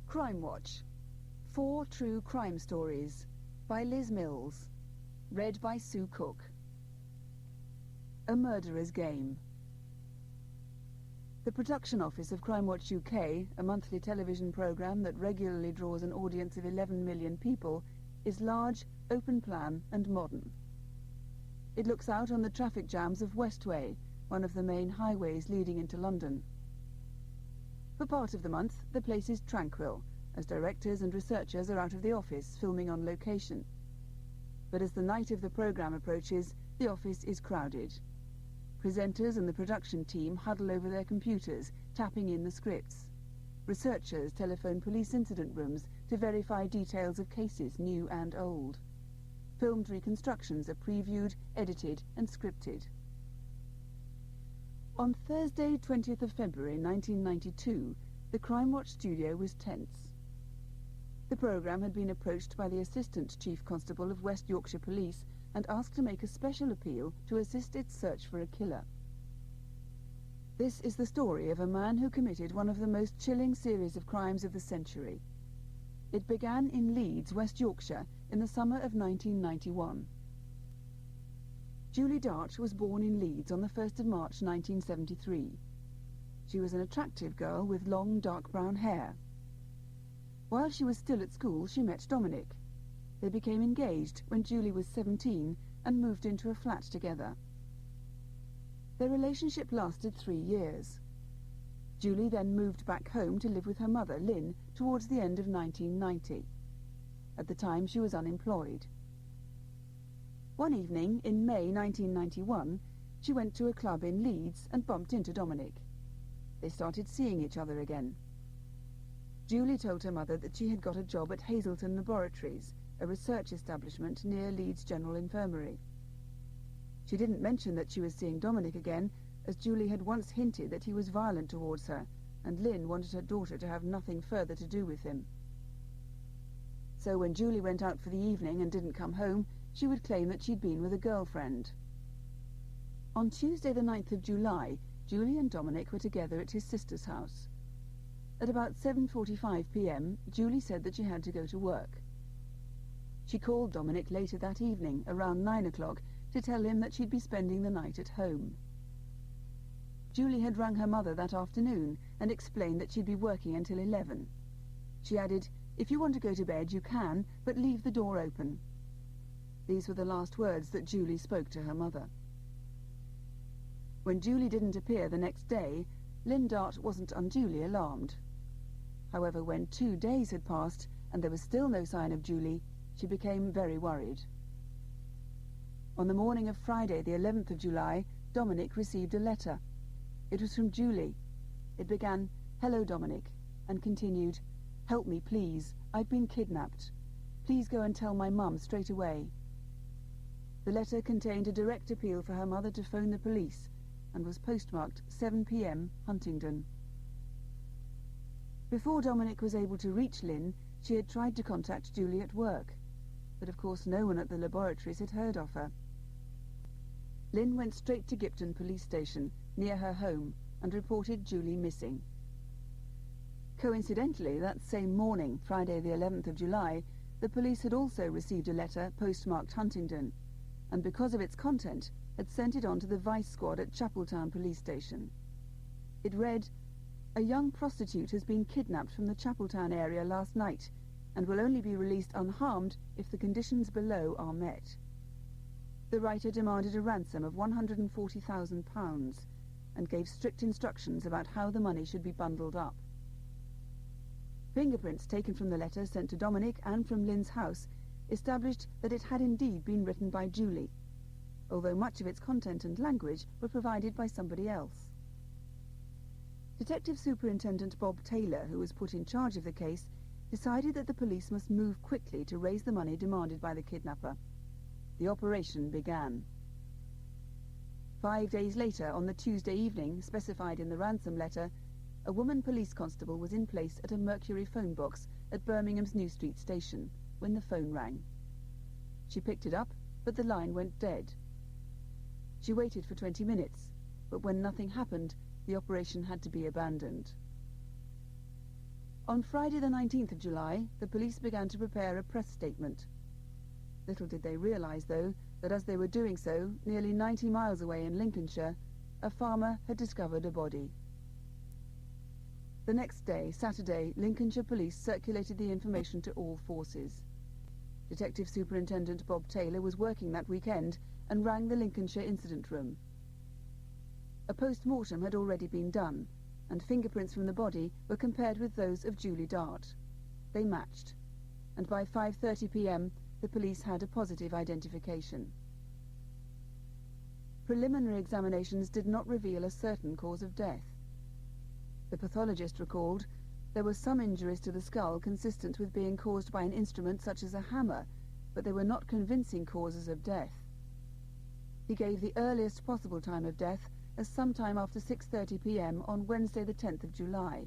Crimewatch. 4 True Crime Stories by Liz Mills. Read by Sue Cook. A Murderer's Game. The production office of Crimewatch UK, a monthly television programme that regularly draws an audience of 11 million people, is large, open plan and modern. It looks out on the traffic jams of Westway, one of the main highways leading into London. For part of the month, the place is tranquil, as directors and researchers are out of the office filming on location. But as the night of the programme approaches, the office is crowded. Presenters and the production team huddle over their computers, tapping in the scripts. Researchers telephone police incident rooms to verify details of cases new and old. Filmed reconstructions are previewed, edited and scripted. On Thursday, 20th of February 1992, the Crimewatch studio was tense. The programme had been approached by the Assistant Chief Constable of West Yorkshire Police and asked to make a special appeal to assist its search for a killer. This is the story of a man who committed one of the most chilling series of crimes of the century. It began in Leeds, West Yorkshire, in the summer of 1991. Julie Dart was born in Leeds on the 1st of March 1973. She was an attractive girl with long dark brown hair. While she was still at school, she met Dominic. They became engaged when Julie was 17 and moved into a flat together. Their relationship lasted 3 years. Julie then moved back home to live with her mother, Lynn, towards the end of 1990. At the time, she was unemployed. One evening in May 1991, she went to a club in Leeds and bumped into Dominic. They started seeing each other again. Julie told her mother that she had got a job at Hazelton Laboratories, a research establishment near Leeds General Infirmary. She didn't mention that she was seeing Dominic again, as Julie had once hinted that he was violent towards her, and Lynn wanted her daughter to have nothing further to do with him. So when Julie went out for the evening and didn't come home, she would claim that she'd been with a girlfriend. On Tuesday the 9th of July, Julie and Dominic were together at his sister's house. At about 7:45 p.m, Julie said that she had to go to work. She called Dominic later that evening, around 9 o'clock, to tell him that she'd be spending the night at home. Julie had rung her mother that afternoon and explained that she'd be working until 11. She added, "If you want to go to bed, you can, but leave the door open." These were the last words that Julie spoke to her mother. When Julie didn't appear the next day, Lynn Dart wasn't unduly alarmed. However, when 2 days had passed and there was still no sign of Julie, she became very worried. On the morning of Friday, the 11th of July, Dominic received a letter. It was from Julie. It began, "Hello, Dominic," and continued, "Help me, please. I've been kidnapped. Please go and tell my mum straight away." The letter contained a direct appeal for her mother to phone the police and was postmarked 7 p.m, Huntingdon. Before Dominic was able to reach Lynn, she had tried to contact Julie at work, but of course no one at the laboratories had heard of her. Lynn went straight to Gipton police station, near her home, and reported Julie missing. Coincidentally, that same morning, Friday the 11th of July, the police had also received a letter postmarked Huntingdon, and because of its content, had sent it on to the Vice Squad at Chapeltown police station. It read, "A young prostitute has been kidnapped from the Chapeltown area last night, and will only be released unharmed if the conditions below are met." The writer demanded a ransom of £140,000 and gave strict instructions about how the money should be bundled up. Fingerprints taken from the letter sent to Dominic and from Lynn's house established that it had indeed been written by Julie, although much of its content and language were provided by somebody else. Detective Superintendent Bob Taylor, who was put in charge of the case, decided that the police must move quickly to raise the money demanded by the kidnapper. The operation began. 5 days later, on the Tuesday evening specified in the ransom letter, a woman police constable was in place at a Mercury phone box at Birmingham's New Street station when the phone rang. She picked it up, but the line went dead. She waited for 20 minutes, but when nothing happened, the operation had to be abandoned. On Friday the 19th of July, the police began to prepare a press statement. Little did they realise, though, that as they were doing so, nearly 90 miles away in Lincolnshire, a farmer had discovered a body. The next day, Saturday, Lincolnshire police circulated the information to all forces. Detective Superintendent Bob Taylor was working that weekend and rang the Lincolnshire incident room. A post-mortem had already been done, and fingerprints from the body were compared with those of Julie Dart. They matched, and by 5:30 p.m. the police had a positive identification. Preliminary examinations did not reveal a certain cause of death. The pathologist recalled there were some injuries to the skull consistent with being caused by an instrument such as a hammer, but they were not convincing causes of death. He gave the earliest possible time of death as sometime after 6:30 p.m. on Wednesday the 10th of July.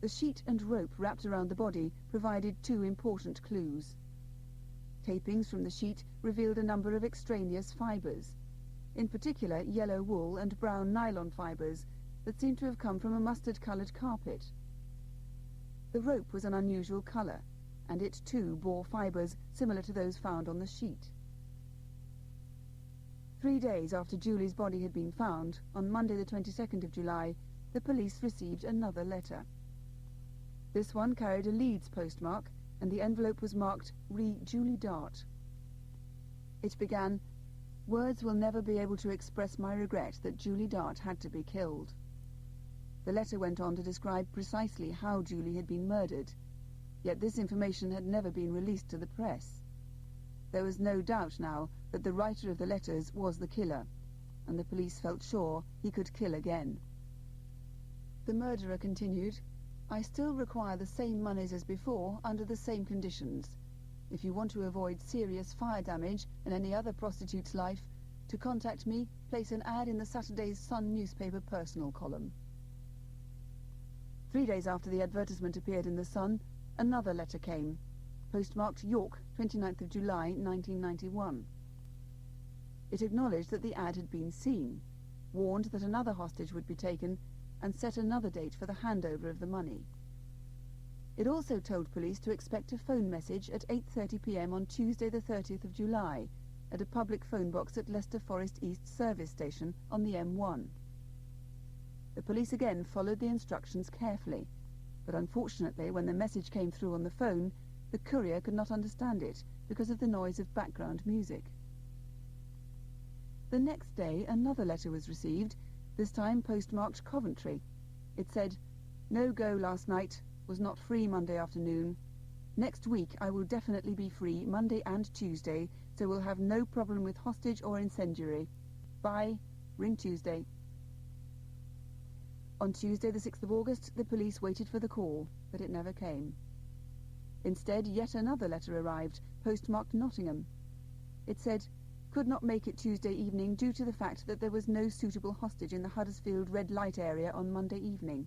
The sheet and rope wrapped around the body provided two important clues. Tapings from the sheet revealed a number of extraneous fibres, in particular yellow wool and brown nylon fibres that seemed to have come from a mustard-coloured carpet. The rope was an unusual colour, and it too bore fibres similar to those found on the sheet. 3 days after Julie's body had been found, on Monday the 22nd of July, the police received another letter. This one carried a Leeds postmark, and the envelope was marked Re Julie Dart. It began, "Words will never be able to express my regret that Julie Dart had to be killed." The letter went on to describe precisely how Julie had been murdered, yet this information had never been released to the press. There was no doubt now that the writer of the letters was the killer, and the police felt sure he could kill again. The murderer continued, "I still require the same monies as before under the same conditions. If you want to avoid serious fire damage in any other prostitute's life, to contact me, place an ad in the Saturday's Sun newspaper personal column." 3 days after the advertisement appeared in the Sun, another letter came, postmarked York, 29th of July, 1991. It acknowledged that the ad had been seen, warned that another hostage would be taken, and set another date for the handover of the money. It also told police to expect a phone message at 8:30 p.m. on Tuesday the 30th of July at a public phone box at Leicester Forest East service station on the M1. The police again followed the instructions carefully, but unfortunately when the message came through on the phone, the courier could not understand it because of the noise of background music. The next day another letter was received, this time postmarked Coventry. It said, "No go last night, was not free Monday afternoon. Next week I will definitely be free Monday and Tuesday, so we'll have no problem with hostage or incendiary. Bye, ring Tuesday." On Tuesday the 6th of August, the police waited for the call, but it never came. Instead, yet another letter arrived, postmarked Nottingham. It said, "Could not make it Tuesday evening due to the fact that there was no suitable hostage in the Huddersfield red light area on Monday evening,"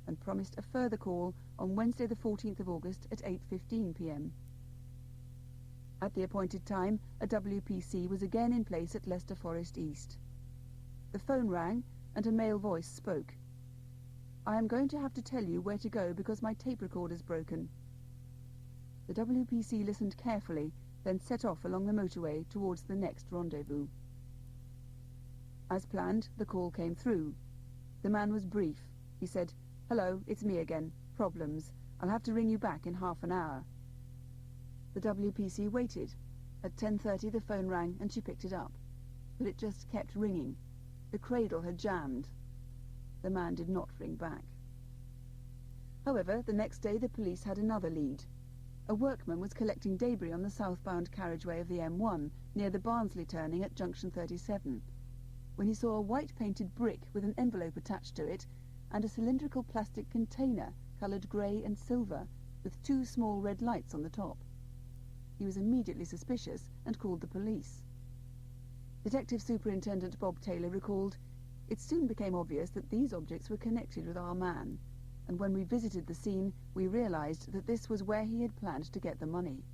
and promised a further call on Wednesday the 14th of August at 8:15 p.m. At the appointed time, a WPC was again in place at Leicester Forest East. The phone rang, and a male voice spoke. "I am going to have to tell you where to go because my tape recorder's broken." The WPC listened carefully, then set off along the motorway towards the next rendezvous. As planned, the call came through. The man was brief. He said, "Hello, it's me again. Problems. I'll have to ring you back in half an hour." The WPC waited. At 10:30 the phone rang and she picked it up. But it just kept ringing. The cradle had jammed. The man did not ring back. However, the next day the police had another lead. A workman was collecting debris on the southbound carriageway of the M1 near the Barnsley turning at junction 37, when he saw a white-painted brick with an envelope attached to it and a cylindrical plastic container coloured grey and silver with two small red lights on the top. He was immediately suspicious and called the police. Detective Superintendent Bob Taylor recalled, "It soon became obvious that these objects were connected with our man, and when we visited the scene, we realised that this was where he had planned to get the money.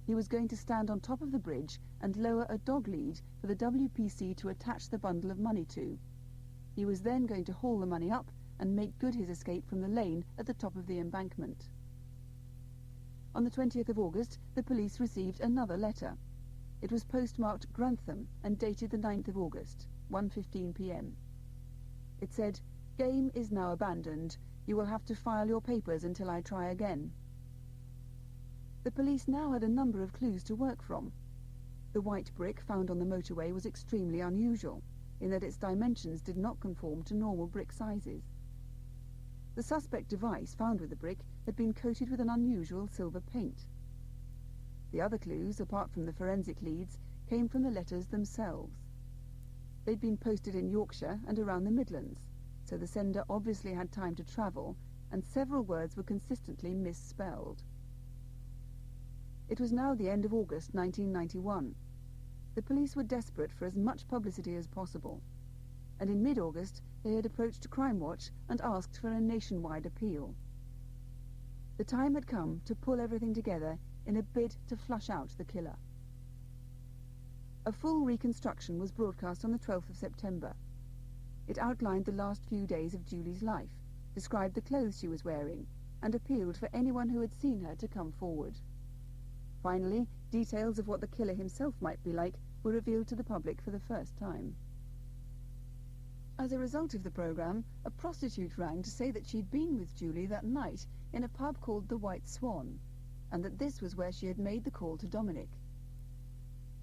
He was going to stand on top of the bridge and lower a dog lead for the WPC to attach the bundle of money to. He was then going to haul the money up and make good his escape from the lane at the top of the embankment. On the 20th of August, the police received another letter. It was postmarked Grantham and dated the 9th of August, 1:15 p.m. It said, "Game is now abandoned. You will have to file your papers until I try again." The police now had a number of clues to work from. The white brick found on the motorway was extremely unusual, in that its dimensions did not conform to normal brick sizes. The suspect device found with the brick had been coated with an unusual silver paint. The other clues, apart from the forensic leads, came from the letters themselves. They'd been posted in Yorkshire and around the Midlands, so the sender obviously had time to travel, and several words were consistently misspelled. It was now the end of August 1991. The police were desperate for as much publicity as possible, and in mid-August they had approached Crimewatch and asked for a nationwide appeal. The time had come to pull everything together in a bid to flush out the killer. A full reconstruction was broadcast on the 12th of September. It outlined the last few days of Julie's life, described the clothes she was wearing, and appealed for anyone who had seen her to come forward. Finally, details of what the killer himself might be like were revealed to the public for the first time. As a result of the programme, a prostitute rang to say that she'd been with Julie that night in a pub called the White Swan, and that this was where she had made the call to Dominic.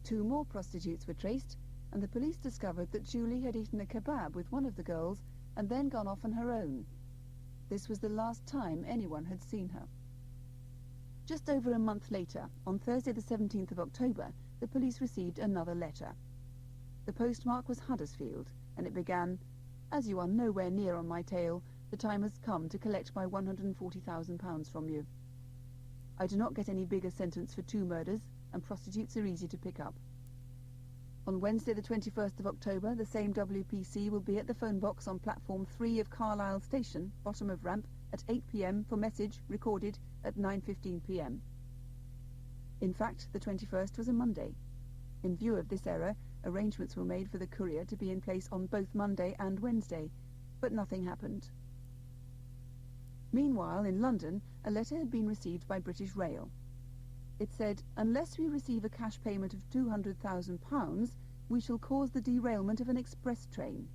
2 more prostitutes were traced, and the police discovered that Julie had eaten a kebab with one of the girls and then gone off on her own. This was the last time anyone had seen her. Just over a month later, on Thursday the 17th of October, the police received another letter. The postmark was Huddersfield, and it began, "As you are nowhere near on my tail, the time has come to collect my £140,000 from you. I do not get any bigger sentence for 2 murders, and prostitutes are easy to pick up. On Wednesday the 21st of October, the same WPC will be at the phone box on platform 3 of Carlisle Station, bottom of ramp, at 8 p.m. for message recorded at 9:15 p.m. In fact, the 21st was a Monday. In view of this error, arrangements were made for the courier to be in place on both Monday and Wednesday, but nothing happened. Meanwhile, in London, a letter had been received by British Rail. It said, "Unless we receive a cash payment of £200,000, we shall cause the derailment of an express train."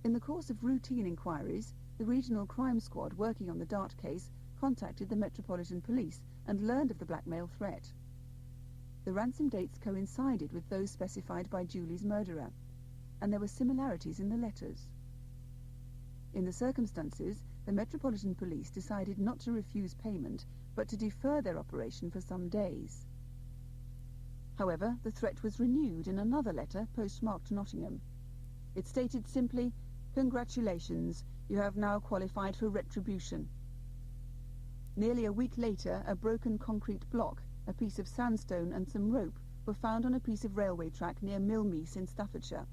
In the course of routine inquiries, the regional crime squad working on the Dart case contacted the Metropolitan Police and learned of the blackmail threat. The ransom dates coincided with those specified by Julie's murderer, and there were similarities in the letters. In the circumstances, the Metropolitan Police decided not to refuse payment, but to defer their operation for some days. However, the threat was renewed in another letter postmarked Nottingham. It stated simply, "Congratulations, you have now qualified for retribution." Nearly a week later, a broken concrete block, a piece of sandstone and some rope were found on a piece of railway track near Millmease in Staffordshire.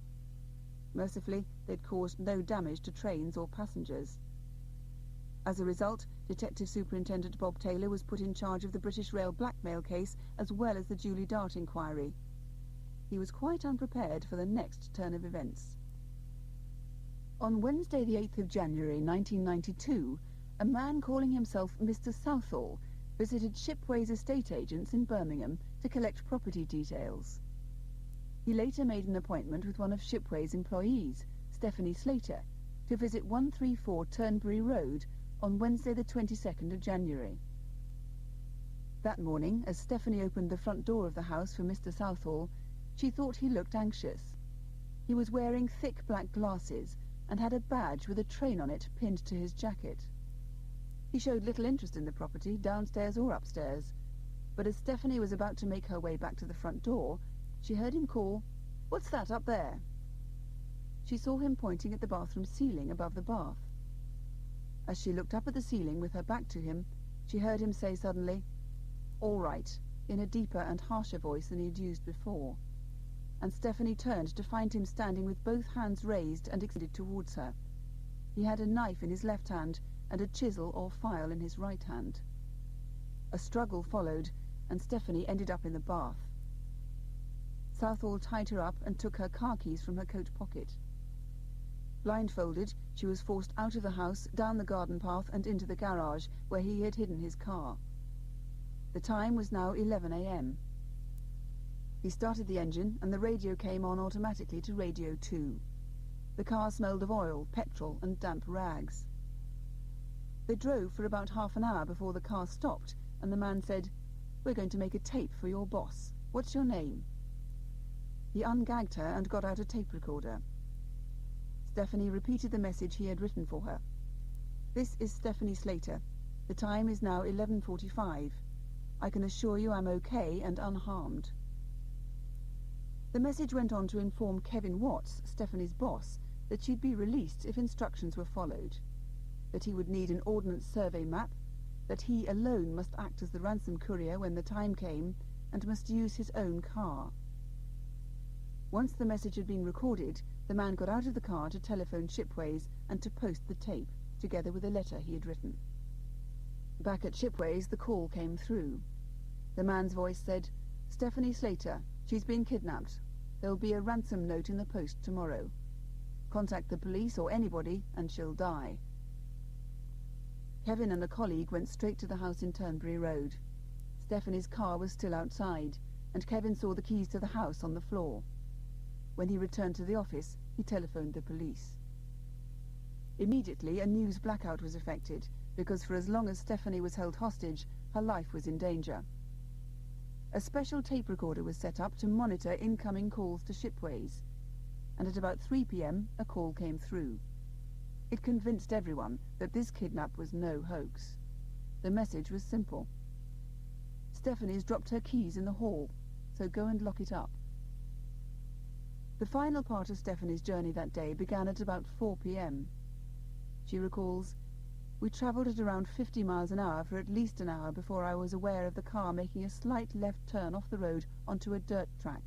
Mercifully, they'd caused no damage to trains or passengers. As a result, Detective Superintendent Bob Taylor was put in charge of the British Rail blackmail case as well as the Julie Dart inquiry. He was quite unprepared for the next turn of events. On Wednesday the 8th of January 1992, a man calling himself Mr. Southall visited Shipway's estate agents in Birmingham to collect property details. He later made an appointment with one of Shipway's employees, Stephanie Slater, to visit 134 Turnberry Road on Wednesday the 22nd of January. That morning, as Stephanie opened the front door of the house for Mr. Southall, she thought he looked anxious. He was wearing thick black glasses and had a badge with a train on it pinned to his jacket. He showed little interest in the property, downstairs or upstairs, but as Stephanie was about to make her way back to the front door, she heard him call, "What's that up there?" She saw him pointing at the bathroom ceiling above the bath. As she looked up at the ceiling with her back to him, she heard him say suddenly, "All right," in a deeper and harsher voice than he had used before. And Stephanie turned to find him standing with both hands raised and extended towards her. He had a knife in his left hand and a chisel or file in his right hand. A struggle followed, and Stephanie ended up in the bath. Southall tied her up and took her car keys from her coat pocket. Blindfolded, she was forced out of the house, down the garden path and into the garage, where he had hidden his car. The time was now 11 a.m. He started the engine, and the radio came on automatically to Radio 2. The car smelled of oil, petrol, and damp rags. They drove for about half an hour before the car stopped, and the man said, "We're going to make a tape for your boss. What's your name?" He ungagged her and got out a tape recorder. Stephanie repeated the message he had written for her. "This is Stephanie Slater. The time is now 11:45. I can assure you I'm okay and unharmed." The message went on to inform Kevin Watts, Stephanie's boss, that she'd be released if instructions were followed, that he would need an ordnance survey map, that he alone must act as the ransom courier when the time came, and must use his own car. Once the message had been recorded, the man got out of the car to telephone Shipways and to post the tape, together with a letter he had written. Back at Shipways, the call came through. The man's voice said, "Stephanie Slater, she's been kidnapped. There will be a ransom note in the post tomorrow. Contact the police or anybody and she'll die." Kevin and a colleague went straight to the house in Turnberry Road. Stephanie's car was still outside, and Kevin saw the keys to the house on the floor. When he returned to the office, he telephoned the police. Immediately, a news blackout was effected, because for as long as Stephanie was held hostage, her life was in danger. A special tape recorder was set up to monitor incoming calls to Shipways, and at about 3 p.m. a call came through. It convinced everyone that this kidnap was no hoax. The message was simple. "Stephanie's dropped her keys in the hall, so go and lock it up." The final part of Stephanie's journey that day began at about 4 p.m. She recalls, "We travelled at around 50 miles an hour for at least an hour before I was aware of the car making a slight left turn off the road onto a dirt track.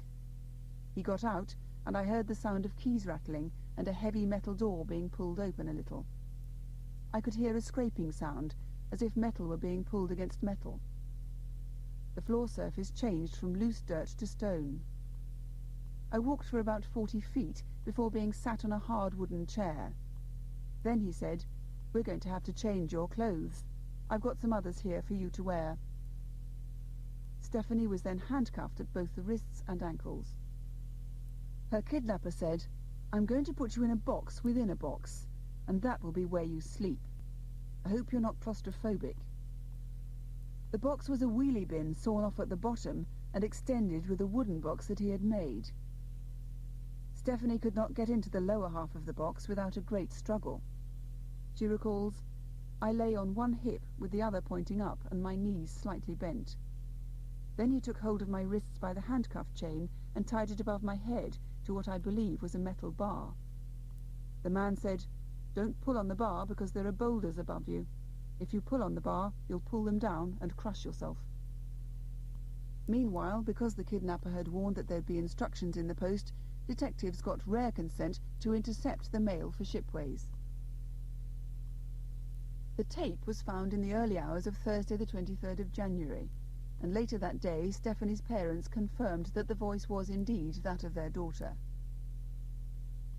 He got out, and I heard the sound of keys rattling and a heavy metal door being pulled open a little. I could hear a scraping sound, as if metal were being pulled against metal. The floor surface changed from loose dirt to stone. I walked for about 40 feet before being sat on a hard wooden chair. Then he said, 'We're going to have to change your clothes. I've got some others here for you to wear.' Stephanie was then handcuffed at both the wrists and ankles. Her kidnapper said, 'I'm going to put you in a box within a box, and that will be where you sleep. I hope you're not claustrophobic.' The box was a wheelie bin sawn off at the bottom and extended with a wooden box that he had made. Stephanie could not get into the lower half of the box without a great struggle. She recalls, 'I lay on one hip with the other pointing up and my knees slightly bent. Then he took hold of my wrists by the handcuff chain and tied it above my head to what I believe was a metal bar. The man said, 'Don't pull on the bar because there are boulders above you. If you pull on the bar, you'll pull them down and crush yourself.' Meanwhile, because the kidnapper had warned that there'd be instructions in the post, detectives got rare consent to intercept the mail for Shipways. The tape was found in the early hours of Thursday the 23rd of January, and later that day Stephanie's parents confirmed that the voice was indeed that of their daughter.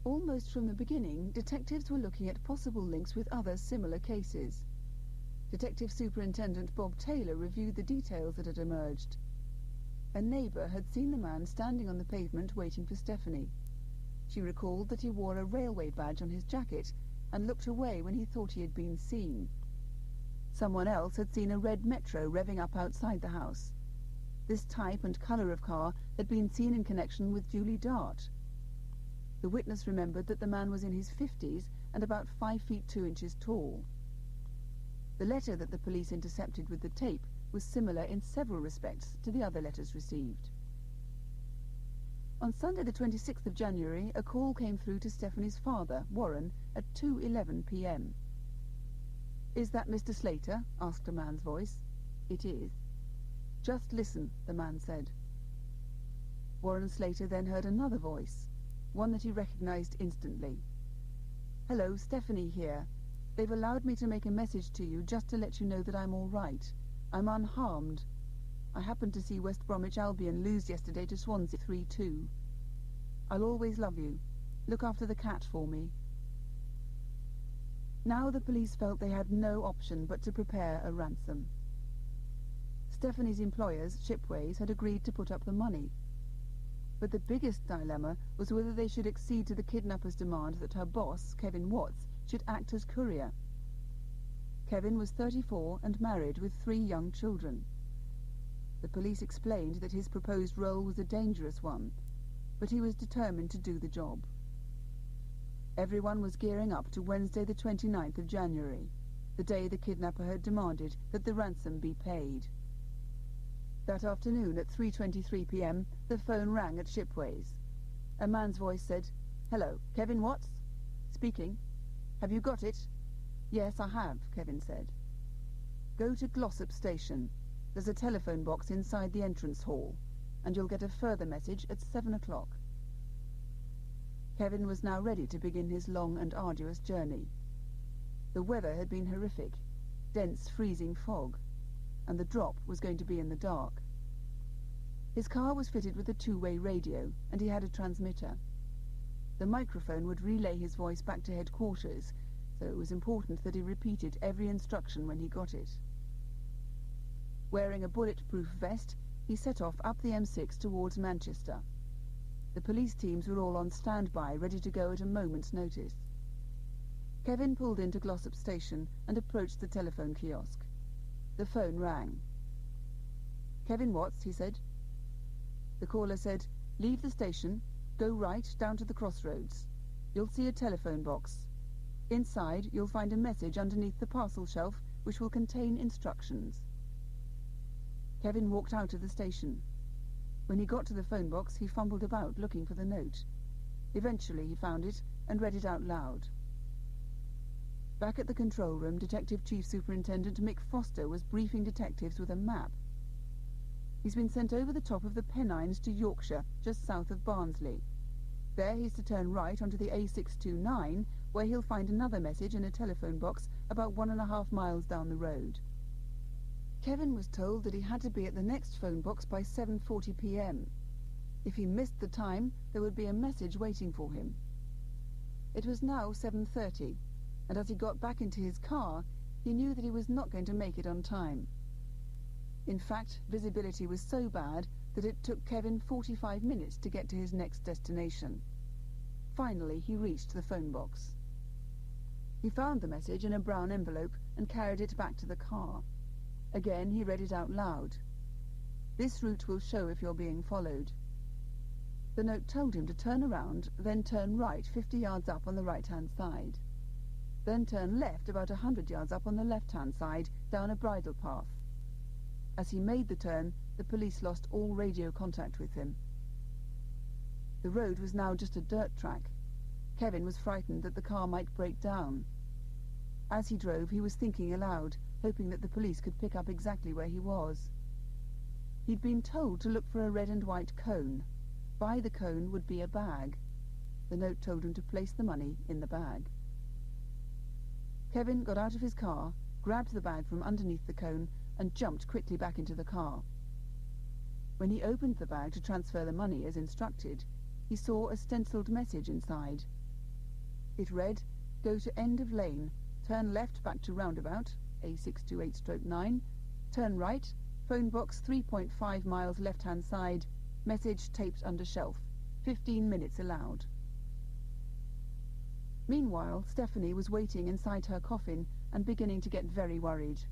Almost from the beginning, detectives were looking at possible links with other similar cases. Detective Superintendent Bob Taylor reviewed the details that had emerged. A neighbour had seen the man standing on the pavement waiting for Stephanie. She recalled that he wore a railway badge on his jacket and looked away when he thought he had been seen. Someone else had seen a red Metro revving up outside the house. This type and colour of car had been seen in connection with Julie Dart. The witness remembered that the man was in his 50s and about 5 feet 2 inches tall. The letter that the police intercepted with the tape was similar in several respects to the other letters received. On Sunday the 26th of January, a call came through to Stephanie's father, Warren, at 2:11 p.m. "Is that Mr. Slater?" asked a man's voice. "It is." "Just listen," the man said. Warren Slater then heard another voice, one that he recognized instantly. "Hello, Stephanie here. They've allowed me to make a message to you just to let you know that I'm all right. I'm unharmed. I happened to see West Bromwich Albion lose yesterday to Swansea 3-2. I'll always love you. Look after the cat for me. Now the police felt they had no option but to prepare a ransom. Stephanie's employers, Shipways, had agreed to put up the money. But the biggest dilemma was whether they should accede to the kidnappers' demand that her boss, Kevin Watts, should act as courier. Kevin was 34 and married with 3 young children. The police explained that his proposed role was a dangerous one, but he was determined to do the job. Everyone was gearing up to Wednesday the 29th of January, the day the kidnapper had demanded that the ransom be paid. That afternoon at 3:23 p.m, the phone rang at Shipways. A man's voice said, "Hello, Kevin Watts?" "Speaking." "Have you got it?" "Yes, I have," Kevin said. "Go to Glossop Station. There's a telephone box inside the entrance hall, and you'll get a further message at 7 o'clock. Kevin was now ready to begin his long and arduous journey. The weather had been horrific, dense freezing fog, and the drop was going to be in the dark. His car was fitted with a 2-way radio, and he had a transmitter. The microphone would relay his voice back to headquarters, so it was important that he repeated every instruction when he got it. Wearing a bulletproof vest, he set off up the M6 towards Manchester. The police teams were all on standby, ready to go at a moment's notice. Kevin pulled into Glossop Station and approached the telephone kiosk. The phone rang. "Kevin Watts," he said. The caller said, "Leave the station, go right down to the crossroads. You'll see a telephone box. Inside, you'll find a message underneath the parcel shelf which will contain instructions." Kevin walked out of the station. When he got to the phone box, he fumbled about looking for the note. Eventually he found it and read it out loud. Back at the control room, Detective Chief Superintendent Mick Foster was briefing detectives with a map. He's been sent over the top of the Pennines to Yorkshire, just south of Barnsley. There he's to turn right onto the A629, where he'll find another message in a telephone box about 1.5 miles down the road. Kevin was told that he had to be at the next phone box by 7:40 p.m. If he missed the time, there would be a message waiting for him. It was now 7:30, and as he got back into his car, he knew that he was not going to make it on time. In fact, visibility was so bad that it took Kevin 45 minutes to get to his next destination. Finally, he reached the phone box. He found the message in a brown envelope and carried it back to the car. Again, he read it out loud. "This route will show if you're being followed." The note told him to turn around, then turn right 50 yards up on the right-hand side. Then turn left about 100 yards up on the left-hand side, down a bridle path. As he made the turn, the police lost all radio contact with him. The road was now just a dirt track. Kevin was frightened that the car might break down. As he drove, he was thinking aloud, hoping that the police could pick up exactly where he was. He'd been told to look for a red and white cone. By the cone would be a bag. The note told him to place the money in the bag. Kevin got out of his car, grabbed the bag from underneath the cone, and jumped quickly back into the car. When he opened the bag to transfer the money as instructed, he saw a stenciled message inside. It read, "Go to end of lane, turn left back to roundabout, A628/9, turn right, phone box 3.5 miles left-hand side, message taped under shelf, 15 minutes allowed." Meanwhile, Stephanie was waiting inside her coffin and beginning to get very worried.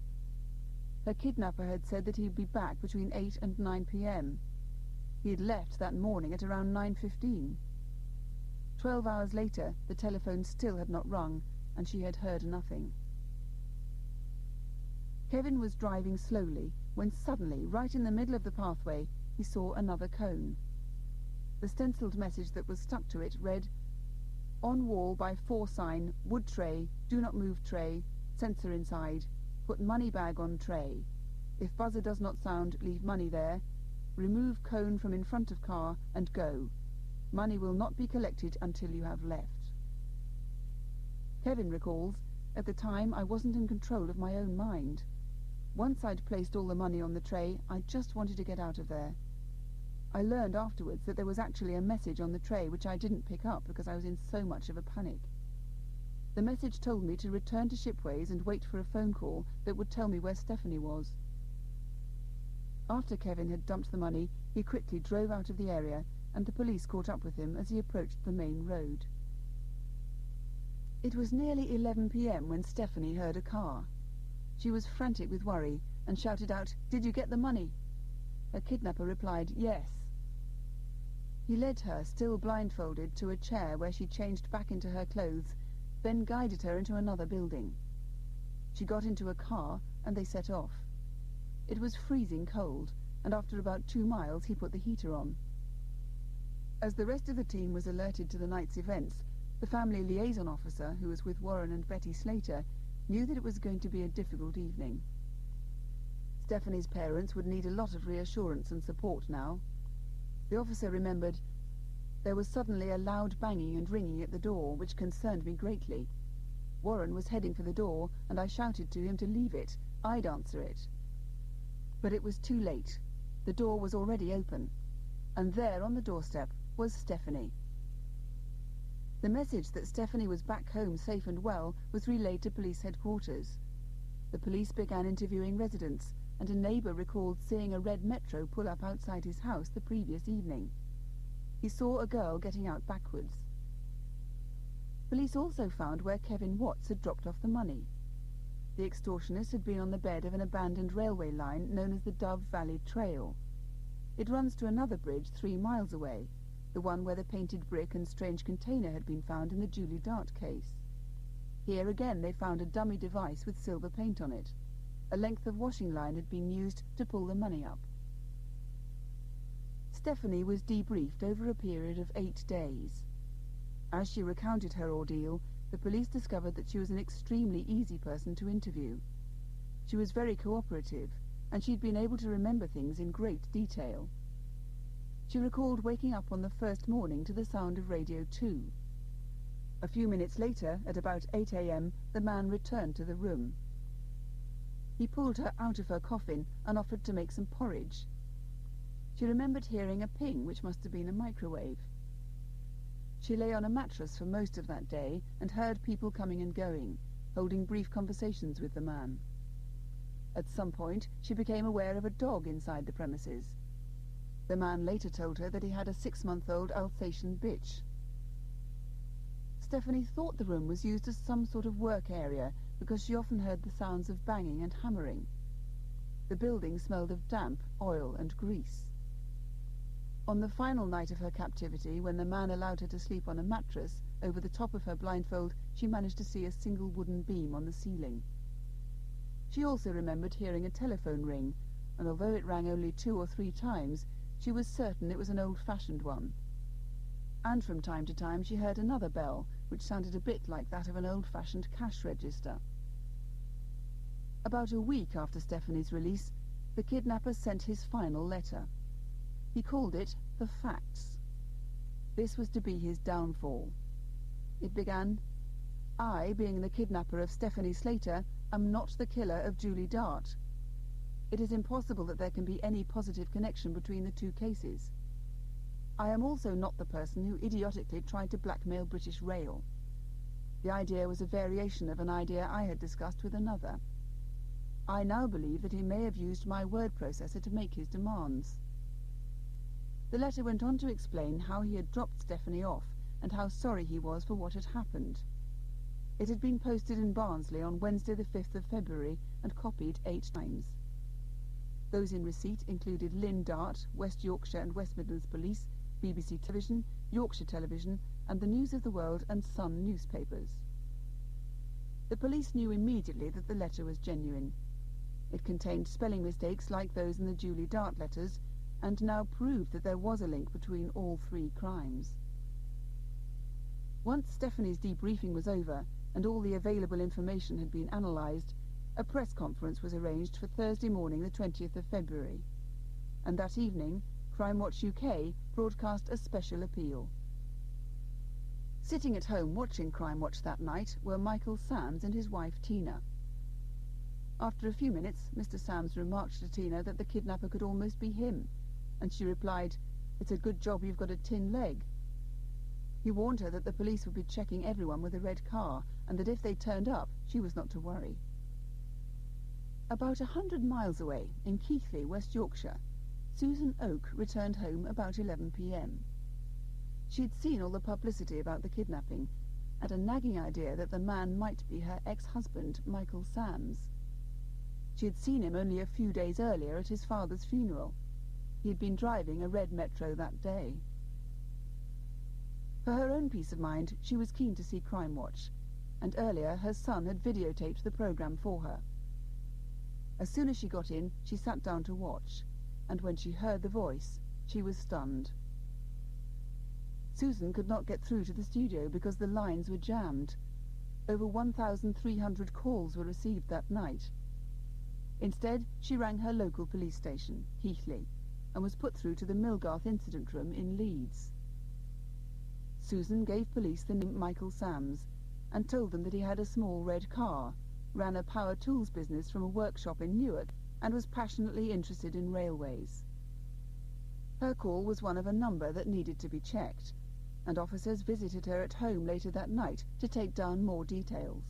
Her kidnapper had said that he'd be back between 8 and 9 p.m. He had left that morning at around 9:15. 12 hours later, the telephone still had not rung, and she had heard nothing. Kevin was driving slowly when suddenly, right in the middle of the pathway, he saw another cone. The stenciled message that was stuck to it read, "On wall by 4 sign, wood tray, do not move tray, sensor inside, put money bag on tray. If buzzer does not sound, leave money there. Remove cone from in front of car and go. Money will not be collected until you have left." Kevin recalls, "At the time, I wasn't in control of my own mind. Once I'd placed all the money on the tray, I just wanted to get out of there. I learned afterwards that there was actually a message on the tray which I didn't pick up because I was in so much of a panic. The message told me to return to Shipways and wait for a phone call that would tell me where Stephanie was. After Kevin had dumped the money, he quickly drove out of the area, and the police caught up with him as he approached the main road. It was nearly 11 p.m. when Stephanie heard a car. She was frantic with worry and shouted out, "Did you get the money?" Her kidnapper replied, "Yes." He led her, still blindfolded, to a chair where she changed back into her clothes, then guided her into another building. She got into a car, and they set off. It was freezing cold, and after about 2 miles he put the heater on. As the rest of the team was alerted to the night's events, the family liaison officer, who was with Warren and Betty Slater, knew that it was going to be a difficult evening. Stephanie's parents would need a lot of reassurance and support now. The officer remembered, "There was suddenly a loud banging and ringing at the door, which concerned me greatly. Warren was heading for the door, and I shouted to him to leave it. I'd answer it. But it was too late. The door was already open, and there on the doorstep was Stephanie." The message that Stephanie was back home safe and well was relayed to police headquarters. The police began interviewing residents, and a neighbour recalled seeing a red Metro pull up outside his house the previous evening. He saw a girl getting out backwards. Police also found where Kevin Watts had dropped off the money. The extortionist had been on the bed of an abandoned railway line known as the Dove Valley Trail. It runs to another bridge 3 miles away, the one where the painted brick and strange container had been found in the Julie Dart case. Here again they found a dummy device with silver paint on it. A length of washing line had been used to pull the money up. Stephanie was debriefed over a period of 8 days. As she recounted her ordeal, the police discovered that she was an extremely easy person to interview. She was very cooperative, and she'd been able to remember things in great detail. She recalled waking up on the first morning to the sound of Radio 2. A few minutes later, at about 8 a.m., the man returned to the room. He pulled her out of her coffin and offered to make some porridge. She remembered hearing a ping, which must have been a microwave. She lay on a mattress for most of that day and heard people coming and going, holding brief conversations with the man. At some point, she became aware of a dog inside the premises. The man later told her that he had a 6-month-old Alsatian bitch. Stephanie thought the room was used as some sort of work area because she often heard the sounds of banging and hammering. The building smelled of damp, oil and grease. On the final night of her captivity, when the man allowed her to sleep on a mattress, over the top of her blindfold, she managed to see a single wooden beam on the ceiling. She also remembered hearing a telephone ring, and although it rang only 2 or 3 times, she was certain it was an old-fashioned one. And from time to time she heard another bell, which sounded a bit like that of an old-fashioned cash register. About a week after Stephanie's release, the kidnapper sent his final letter. He called it The Facts. This was to be his downfall. It began, "I, being the kidnapper of Stephanie Slater, am not the killer of Julie Dart. It is impossible that there can be any positive connection between the 2 cases. I am also not the person who idiotically tried to blackmail British Rail. The idea was a variation of an idea I had discussed with another. I now believe that he may have used my word processor to make his demands." The letter went on to explain how he had dropped Stephanie off and how sorry he was for what had happened. It had been posted in Barnsley on Wednesday the 5th of February and copied 8 times. Those in receipt included Lynn Dart, West Yorkshire and West Midlands Police, BBC Television, Yorkshire Television, and the News of the World and Sun newspapers. The police knew immediately that the letter was genuine. It contained spelling mistakes like those in the Julie Dart letters, and now proved that there was a link between all 3 crimes. Once Stephanie's debriefing was over, and all the available information had been analysed, a press conference was arranged for Thursday morning the 20th of February. And that evening, Crimewatch UK broadcast a special appeal. Sitting at home watching Crimewatch that night were Michael Sams and his wife Tina. After a few minutes, Mr. Sams remarked to Tina that the kidnapper could almost be him, and she replied, "It's a good job you've got a tin leg." He warned her that the police would be checking everyone with a red car, and that if they turned up, she was not to worry. About 100 miles away, in Keighley, West Yorkshire, Susan Oak returned home about 11 p.m. She had seen all the publicity about the kidnapping, and a nagging idea that the man might be her ex-husband, Michael Sams. She had seen him only a few days earlier at his father's funeral. He had been driving a red Metro that day. For her own peace of mind, she was keen to see Crimewatch, and earlier her son had videotaped the programme for her. As soon as she got in, she sat down to watch, and when she heard the voice, she was stunned. Susan could not get through to the studio because the lines were jammed. Over 1,300 calls were received that night. Instead, she rang her local police station, Keighley, and was put through to the Millgarth incident room in Leeds. Susan gave police the name Michael Sams and told them that he had a small red car, ran a power tools business from a workshop in Newark, and was passionately interested in railways. Her call was one of a number that needed to be checked, and officers visited her at home later that night to take down more details.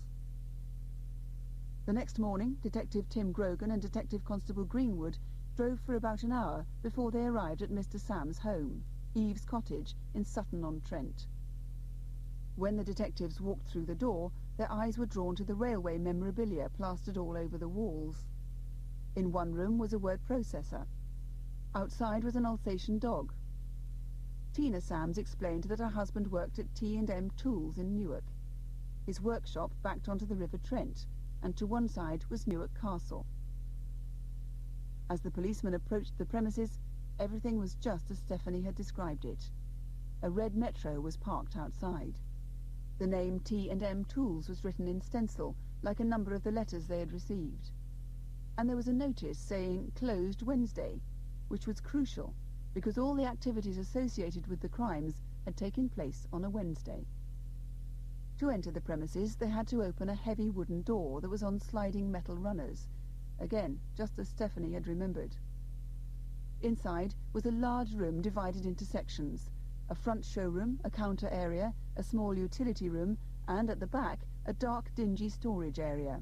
The next morning, Detective Tim Grogan and Detective Constable Greenwood drove for about an hour before they arrived at Mr. Sam's home, Eve's Cottage, in Sutton-on-Trent. When the detectives walked through the door, their eyes were drawn to the railway memorabilia plastered all over the walls. In one room was a word processor. Outside was an Alsatian dog. Tina Sams explained that her husband worked at T&M Tools in Newark. His workshop backed onto the River Trent, and to one side was Newark Castle. As the policeman approached the premises, everything was just as Stephanie had described it. A red Metro was parked outside. The name T&M Tools was written in stencil, like a number of the letters they had received. And there was a notice saying "Closed Wednesday," which was crucial, because all the activities associated with the crimes had taken place on a Wednesday. To enter the premises, they had to open a heavy wooden door that was on sliding metal runners, again, just as Stephanie had remembered. Inside was a large room divided into sections, a front showroom, a counter area, a small utility room, and at the back, a dark, dingy storage area.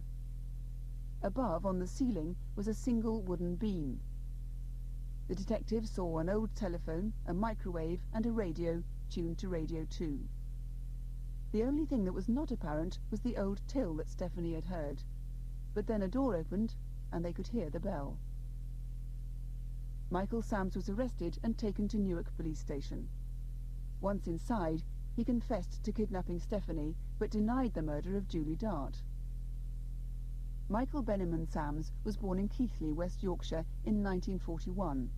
Above, on the ceiling, was a single wooden beam. The detective saw an old telephone, a microwave, and a radio tuned to Radio 2. The only thing that was not apparent was the old till that Stephanie had heard. But then a door opened, and they could hear the bell. Michael Sams was arrested and taken to Newark Police Station. Once inside, he confessed to kidnapping Stephanie, but denied the murder of Julie Dart. Michael Benjamin Sams was born in Keighley, West Yorkshire, in 1941.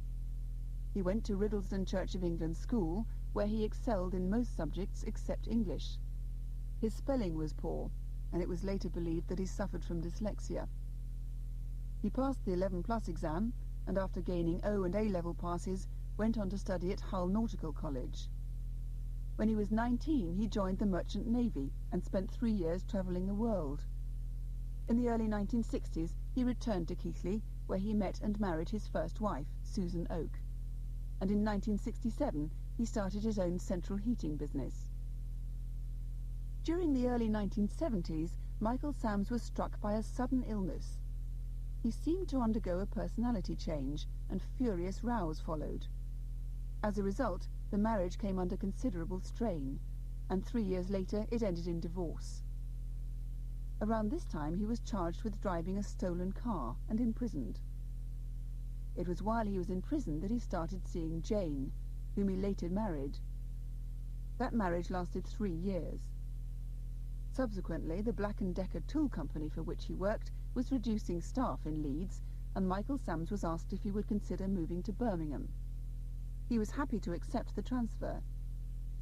He went to Riddlesden Church of England School, where he excelled in most subjects except English. His spelling was poor, and it was later believed that he suffered from dyslexia. He passed the 11+ exam, and after gaining O and A-level passes, went on to study at Hull Nautical College. When he was 19, he joined the Merchant Navy and spent 3 years travelling the world. In the early 1960s, he returned to Keighley, where he met and married his first wife, Susan Oak. And in 1967, he started his own central heating business. During the early 1970s, Michael Sams was struck by a sudden illness. He seemed to undergo a personality change, and furious rows followed. As a result, the marriage came under considerable strain, and 3 years later it ended in divorce. Around this time he was charged with driving a stolen car and imprisoned. It was while he was in prison that he started seeing Jane, whom he later married. That marriage lasted 3 years. Subsequently, the Black & Decker tool company for which he worked was reducing staff in Leeds, and Michael Sams was asked if he would consider moving to Birmingham. He was happy to accept the transfer.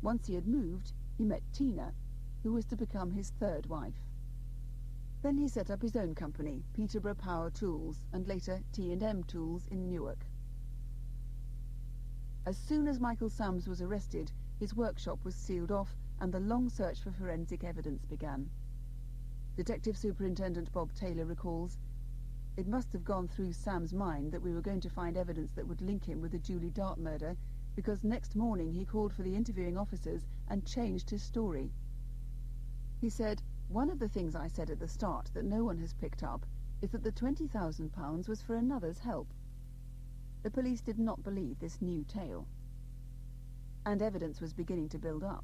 Once he had moved, he met Tina, who was to become his third wife. Then he set up his own company, Peterborough Power Tools, and later T&M Tools in Newark. As soon as Michael Sams was arrested, his workshop was sealed off, and the long search for forensic evidence began. Detective Superintendent Bob Taylor recalls, "It must have gone through Sam's mind that we were going to find evidence that would link him with the Julie Dart murder, because next morning he called for the interviewing officers and changed his story. He said, One of the things I said at the start that no one has picked up is that the £20,000 was for another's help. The police did not believe this new tale. And evidence was beginning to build up.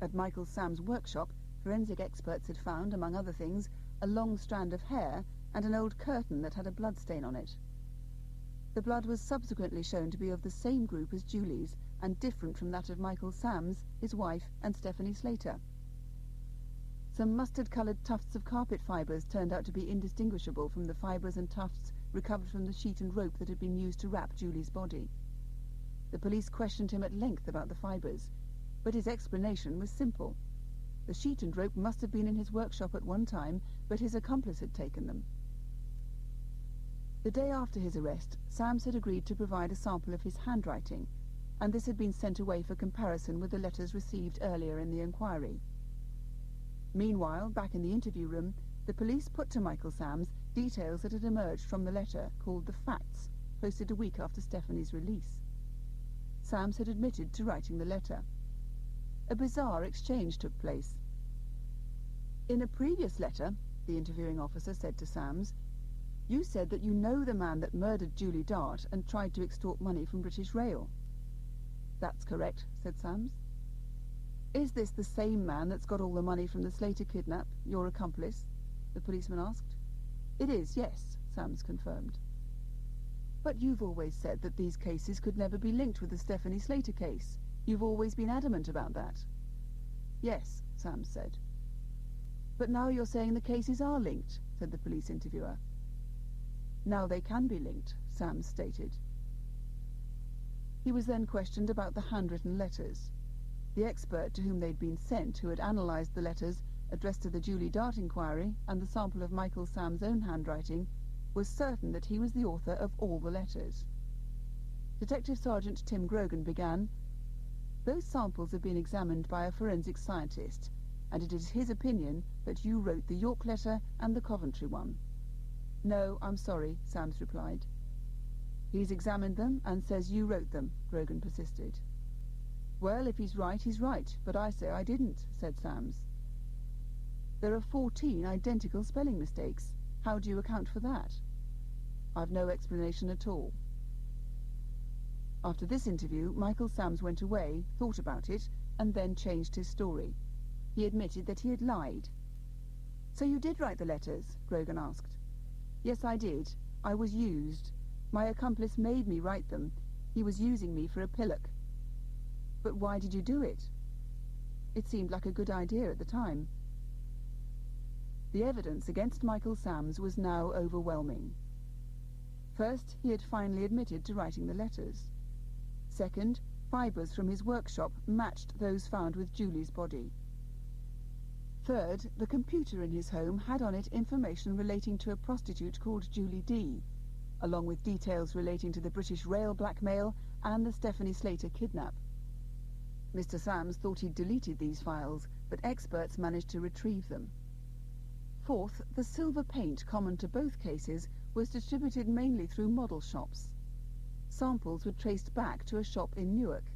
At Michael Sam's workshop, forensic experts had found, among other things, a long strand of hair and an old curtain that had a bloodstain on it. The blood was subsequently shown to be of the same group as Julie's and different from that of Michael Sam's, his wife, and Stephanie Slater. Some mustard-coloured tufts of carpet fibres turned out to be indistinguishable from the fibres and tufts recovered from the sheet and rope that had been used to wrap Julie's body. The police questioned him at length about the fibres, but his explanation was simple. The sheet and rope must have been in his workshop at one time, but his accomplice had taken them. The day after his arrest, Sams had agreed to provide a sample of his handwriting, and this had been sent away for comparison with the letters received earlier in the inquiry. Meanwhile, back in the interview room, the police put to Michael Sams details that had emerged from the letter, called the Facts, posted a week after Stephanie's release. Sams had admitted to writing the letter. A bizarre exchange took place. In a previous letter, the interviewing officer said to Sams, "You said that you know the man that murdered Julie Dart and tried to extort money from British Rail." "That's correct," said Sams. "Is this the same man that's got all the money from the Slater kidnap, your accomplice?" the policeman asked. "It is, yes," Sams confirmed. "But you've always said that these cases could never be linked with the Stephanie Slater case. You've always been adamant about that." "Yes," Sams said. "But now you're saying the cases are linked," said the police interviewer. "Now they can be linked," Sams stated. He was then questioned about the handwritten letters. The expert to whom they'd been sent, who had analysed the letters addressed to the Julie Dart inquiry and the sample of Michael Sam's own handwriting, was certain that he was the author of all the letters. Detective Sergeant Tim Grogan began, "Those samples have been examined by a forensic scientist, and it is his opinion that you wrote the York letter and the Coventry one." "No, I'm sorry," Sams replied. "He's examined them and says you wrote them," Grogan persisted. "Well, if he's right, but I say I didn't," said Sams. "There are 14 identical spelling mistakes. How do you account for that?" "I've no explanation at all." After this interview, Michael Sams went away, thought about it, and then changed his story. He admitted that he had lied. "So you did write the letters?" Grogan asked. "Yes, I did. I was used. My accomplice made me write them. He was using me for a pillock." "But why did you do it?" "It seemed like a good idea at the time." The evidence against Michael Sams was now overwhelming. First, he had finally admitted to writing the letters. Second, fibres from his workshop matched those found with Julie's body. Third, the computer in his home had on it information relating to a prostitute called Julie D., along with details relating to the British Rail blackmail and the Stephanie Slater kidnap. Mr. Sams thought he'd deleted these files, but experts managed to retrieve them. Fourth, the silver paint common to both cases was distributed mainly through model shops. Samples were traced back to a shop in Newark.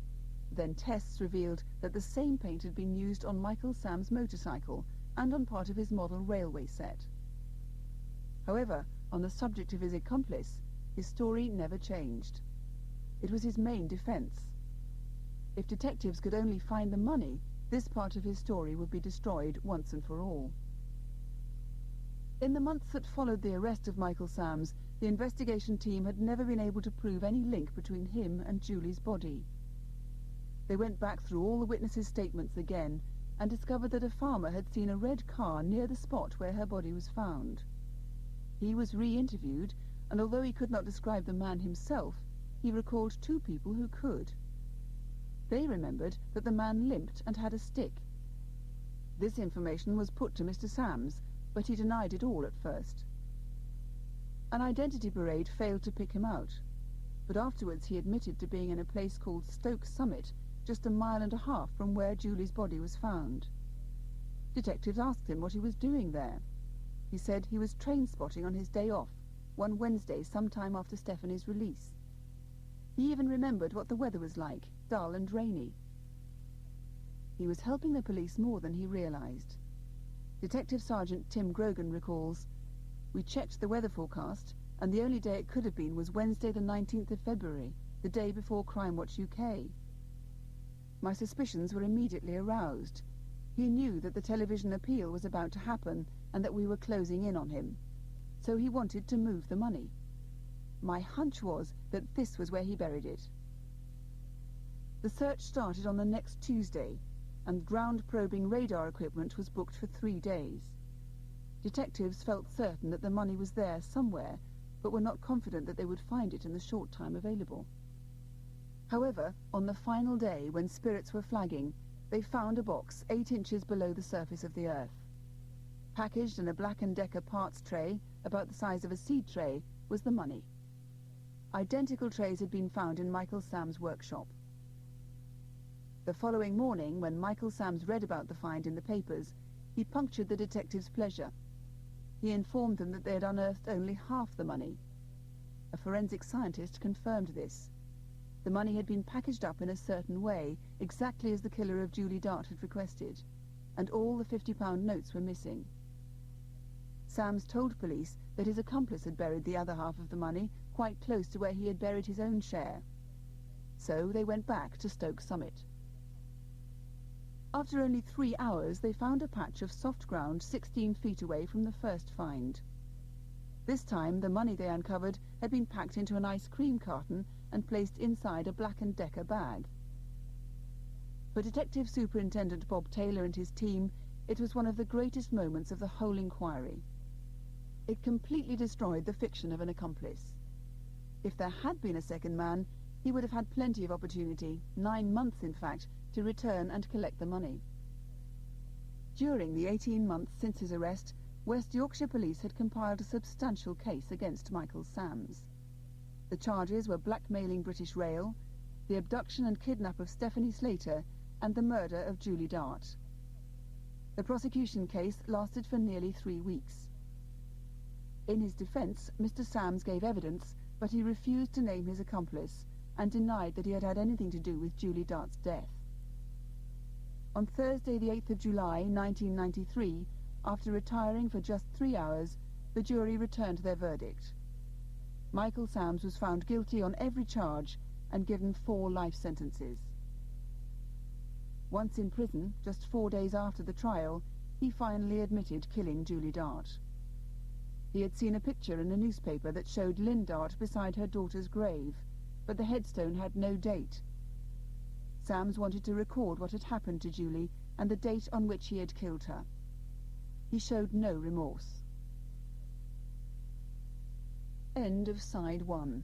Then tests revealed that the same paint had been used on Michael Sam's motorcycle and on part of his model railway set. However, on the subject of his accomplice, his story never changed. It was his main defense. If detectives could only find the money, this part of his story would be destroyed once and for all. In the months that followed the arrest of Michael Sams, the investigation team had never been able to prove any link between him and Julie's body. They went back through all the witnesses' statements again and discovered that a farmer had seen a red car near the spot where her body was found. He was re-interviewed, and although he could not describe the man himself, he recalled two people who could. They remembered that the man limped and had a stick. This information was put to Mr. Sams, but he denied it all at first. An identity parade failed to pick him out, but afterwards he admitted to being in a place called Stoke Summit, just 1.5 miles from where Julie's body was found. Detectives asked him what he was doing there. He said he was train spotting on his day off, one Wednesday sometime after Stephanie's release. He even remembered what the weather was like, dull and rainy. He was helping the police more than he realized. Detective Sergeant Tim Grogan recalls, "We checked the weather forecast, and the only day it could have been was Wednesday the 19th of February, the day before Crimewatch UK. My suspicions were immediately aroused. He knew that the television appeal was about to happen and that we were closing in on him. So he wanted to move the money. My hunch was that this was where he buried it." The search started on the next Tuesday, and ground-probing radar equipment was booked for 3 days. Detectives felt certain that the money was there somewhere, but were not confident that they would find it in the short time available. However, on the final day, when spirits were flagging, they found a box 8 inches below the surface of the earth. Packaged in a Black & Decker parts tray, about the size of a seed tray, was the money. Identical trays had been found in Michael Sam's workshop. The following morning, when Michael Sams read about the find in the papers, he punctured the detectives' pleasure. He informed them that they had unearthed only half the money. A forensic scientist confirmed this. The money had been packaged up in a certain way, exactly as the killer of Julie Dart had requested, and all the £50 notes were missing. Sams told police that his accomplice had buried the other half of the money quite close to where he had buried his own share. So they went back to Stoke Summit. After only 3 hours, they found a patch of soft ground 16 feet away from the first find. This time, the money they uncovered had been packed into an ice cream carton and placed inside a Black & Decker bag. For Detective Superintendent Bob Taylor and his team, it was one of the greatest moments of the whole inquiry. It completely destroyed the fiction of an accomplice. If there had been a second man, he would have had plenty of opportunity, 9 months in fact, to return and collect the money. During the 18 months since his arrest, West Yorkshire Police had compiled a substantial case against Michael Sams. The charges were blackmailing British Rail, the abduction and kidnap of Stephanie Slater, and the murder of Julie Dart. The prosecution case lasted for nearly 3 weeks. In his defence, Mr. Sams gave evidence, but he refused to name his accomplice and denied that he had had anything to do with Julie Dart's death. On Thursday, the 8th of July, 1993, after retiring for just 3 hours, the jury returned their verdict. Michael Sams was found guilty on every charge and given 4 life sentences. Once in prison, just 4 days after the trial, he finally admitted killing Julie Dart. He had seen a picture in a newspaper that showed Lynn Dart beside her daughter's grave, but the headstone had no date. Sams wanted to record what had happened to Julie and the date on which he had killed her. He showed no remorse. End of Side 1.